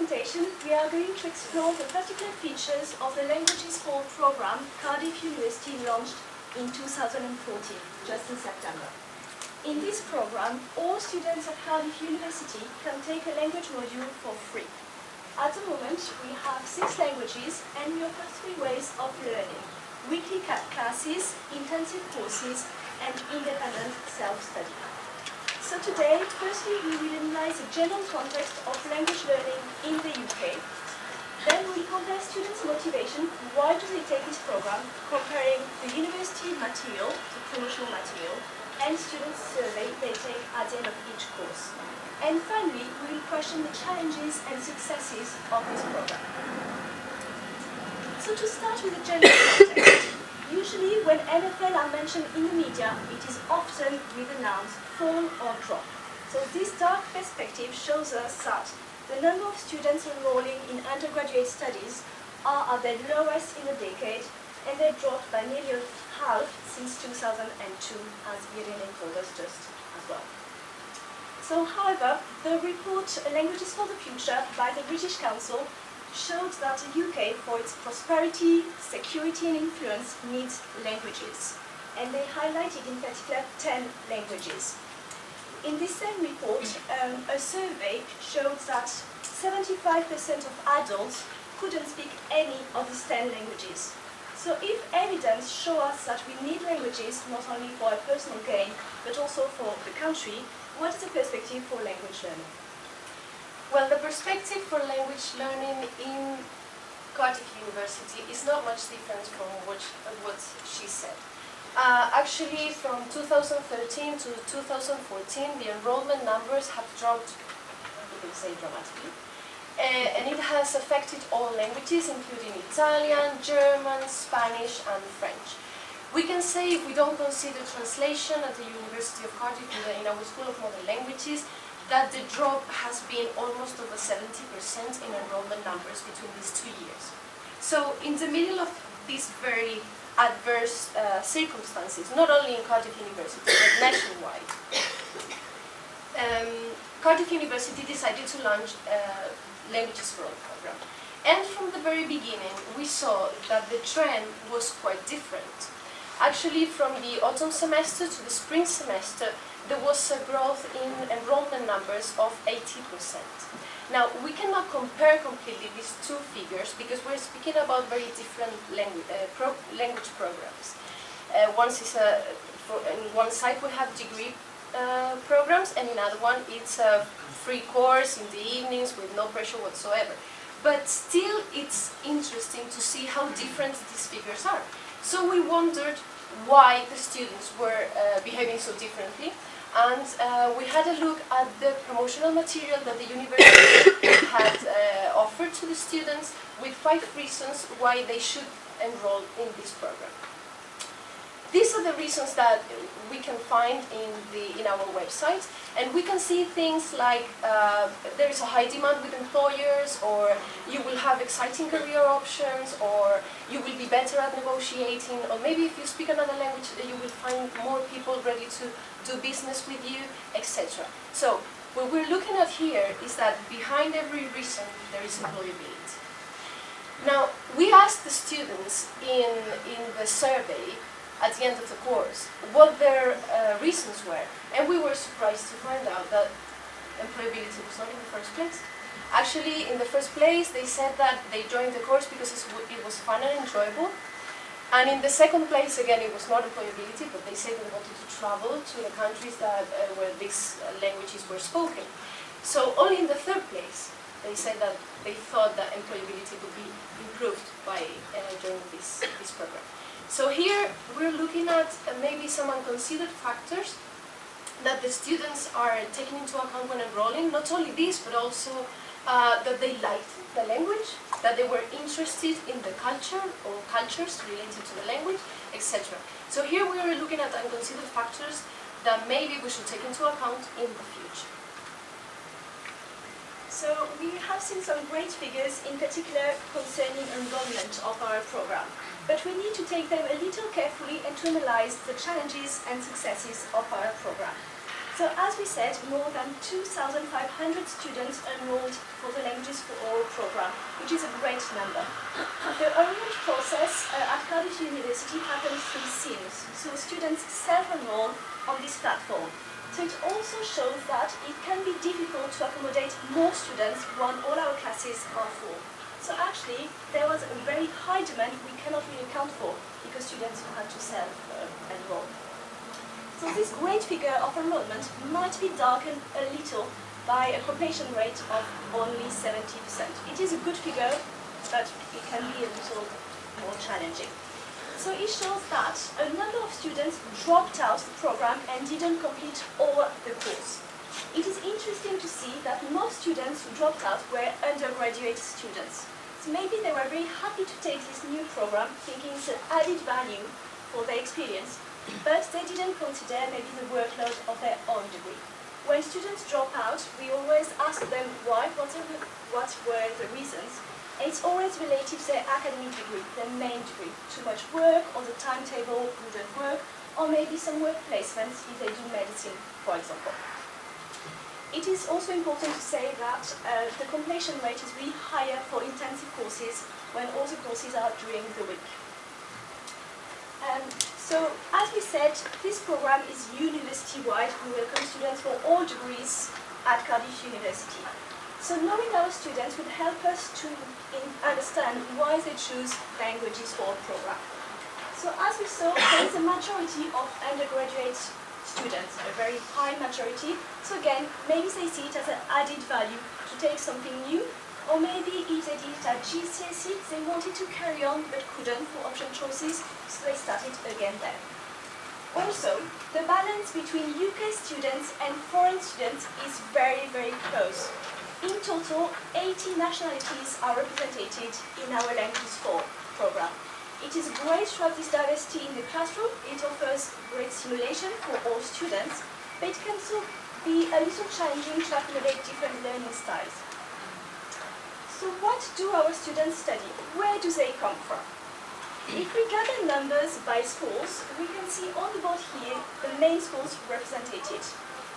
presentation, we are going to explore the particular features of the Languages for program Cardiff University launched in 2014, just in September. In this program, all students at Cardiff University can take a language module for free. At the moment, we have 6 languages and we offer 3 ways of learning: weekly classes, intensive courses, and independent self-study. So today, firstly, we will analyze the general context of language learning in the UK. Then we will compare students' motivation, why do they take this program, comparing the university material, the promotional material, and students' survey they take at the end of each course. And finally, we will question the challenges and successes of this program. So to start with the general context, usually when NFL are mentioned in the media, it is often with the nouns fall or drop. So this dark perspective shows us that the number of students enrolling in undergraduate studies are at their lowest in a decade, and they dropped by nearly half since 2002, as Ariane told us just as well. So, however, the report Languages for the Future by the British Council showed that the UK, for its prosperity, security and influence, needs languages. And they highlighted in particular 10 languages. In this same report, a survey showed that 75% of adults couldn't speak any of these 10 languages. So if evidence shows us that we need languages not only for our personal gain, but also for the country, what is the perspective for language learning? Well, the perspective for language learning in Cardiff University is not much different from what she said. Actually, from 2013 to 2014, the enrollment numbers have dropped, you can say, dramatically. And it has affected all languages, including Italian, German, Spanish, and French. We can say, if we don't consider translation at the University of Cardiff in our School of Modern Languages, that the drop has been almost over 70% in enrollment numbers between these 2 years. So in the middle of these very adverse circumstances, not only in Cardiff University, but nationwide, Cardiff University decided to launch Languages for All program. And from the very beginning, we saw that the trend was quite different. Actually, from the autumn semester to the spring semester, there was a growth in enrollment numbers of 80%. Now, we cannot compare completely these 2 figures because we're speaking about very different language programs. On one side we have degree programs, and in another one it's a free course in the evenings with no pressure whatsoever. But still, it's interesting to see how different these figures are. So we wondered why the students were behaving so differently, and we had a look at the promotional material that the university had offered to the students with 5 reasons why they should enroll in this program. These are the reasons that we can find in our website, and we can see things like there is a high demand with employers, or you will have exciting career options, or you will be better at negotiating, or maybe if you speak another language you will find more people ready to do business with you, etc. So what we're looking at here is that behind every reason there is employability. Now, we asked the students in the survey at the end of the course what their reasons were, and we were surprised to find out that employability was not in the first place. Actually, in the first place they said that they joined the course because it was fun and enjoyable, and in the second place again it was not employability, but they said they wanted to travel to the countries where these languages were spoken. So only in the third place they said that they thought that employability would be improved by joining this program. So here we're looking at maybe some unconsidered factors that the students are taking into account when enrolling. Not only this, but also that they liked the language, that they were interested in the culture or cultures related to the language, etc. So here we are looking at unconsidered factors that maybe we should take into account in the future. So we have seen some great figures, in particular concerning enrollment of our program. But we need to take them a little carefully and to analyze the challenges and successes of our program. So as we said, more than 2,500 students enrolled for the Languages for All program, which is a great number. The enrollment process at Cardiff University happens through SIMS, so students self-enroll on this platform. So it also shows that it can be difficult to accommodate more students when all our classes are full. So actually, there was a very high demand we cannot really account for because students had to self-enroll. So this great figure of enrollment might be darkened a little by a completion rate of only 70%. It is a good figure, but it can be a little more challenging. So it shows that a number of students dropped out the program and didn't complete all the course. It is interesting to see that most students who dropped out were undergraduate students. So maybe they were very happy to take this new program, thinking it's an added value for their experience, but they didn't consider maybe the workload of their own degree. When students drop out, we always ask them why, what were the reasons, and it's always related to their academic degree, their main degree. Too much work, or the timetable wouldn't work, or maybe some work placements if they do medicine, for example. It is also important to say that the completion rate is really higher for intensive courses when all the courses are during the week. So, as we said, this program is university-wide. We welcome students for all degrees at Cardiff University. So knowing our students will help us to understand why they choose Languages for All program. So as we saw, there is a majority of undergraduate students, a very high majority. So again, maybe they see it as an added value to take something new, or maybe if they did it at GCSE, they wanted to carry on but couldn't for option choices, so they started again there. Also, the balance between UK students and foreign students is very, very close. In total, 80 nationalities are represented in our Languages for program. It is great to have this diversity in the classroom. It offers great stimulation for all students, but it can also be a little challenging to accommodate different learning styles. So what do our students study? Where do they come from? If we gather numbers by schools, we can see on the board here the main schools represented.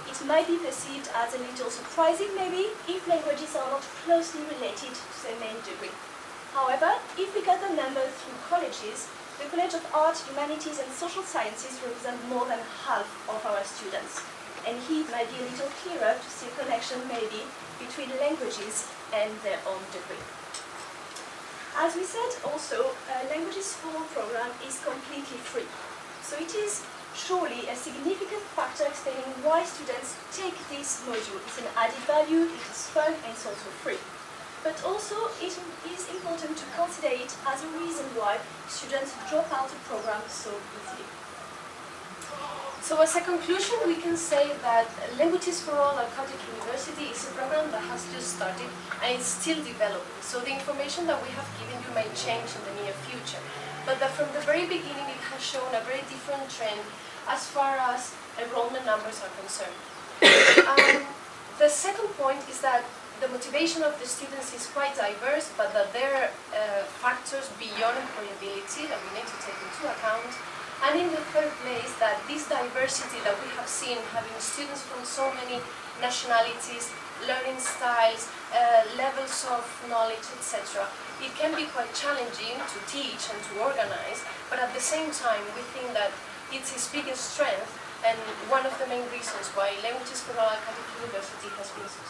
It might be perceived as a little surprising maybe if languages are not closely related to their main degree. However, if we gather numbers through colleges, the College of Art, Humanities and Social Sciences represent more than half of our students. And here it might be a little clearer to see a connection maybe between languages and their own degree. As we said also, Languages for All program is completely free. So it is surely a significant factor explaining why students take this module. It's an added value, it is fun and it's also free. But also it is important to consider it as a reason why students drop out the program so easily. So as a conclusion, we can say that Languages for All at Cardiff University is a program that has just started and it's still developing. So the information that we have given you may change in the near future. But that from the very beginning it has shown a very different trend as far as enrollment numbers are concerned. The second point is that the motivation of the students is quite diverse, but that there are factors beyond employability that we need to take into account. And in the third place, that this diversity that we have seen, having students from so many nationalities, learning styles, levels of knowledge, etc., it can be quite challenging to teach and to organize, but at the same time, we think that it's its biggest strength and one of the main reasons why Languages for All at Cardiff University has been successful.